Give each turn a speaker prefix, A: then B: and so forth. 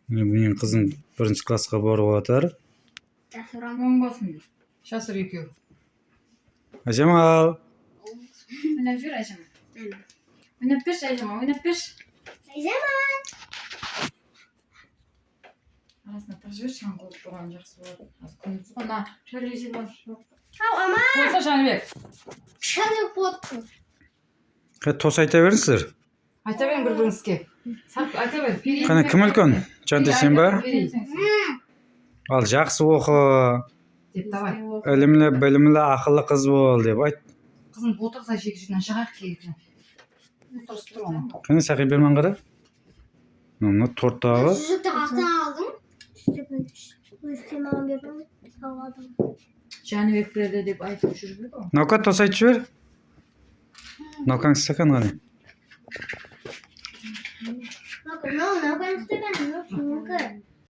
A: Менин kızım 1-klassga borup atar.
B: Oң болсын. Шасыр екеу.
A: Ajamал.
B: Ойнап жүр, Ажама. Ойнап берші, Ажама, ойнап берші. Арасына тығып жібер, шаң қойып тұрған жақсы болады. Аз күндіз ғана шөрлесе бар. Болса Жаныбек.
A: Тос айта бериңиздер.
B: Айта берің бір-біріңізге. Айта бер.
A: Кана ким үлкөн? Жан десем ба? Ал жакшы оку.
B: Деп давай.
A: Илимli, bilimli, akıllı kız bol деп айт.
B: Қызым отырса жегішінен шығақ керек. Отырыс тұр оны.
A: Кана сақи бермен қара. Мына торттағы.
B: Жаныбек берді деп айтып жүрді ғой.
A: Nauka тос айтып жібер. Наукаң стакан қане.
C: No, no, no,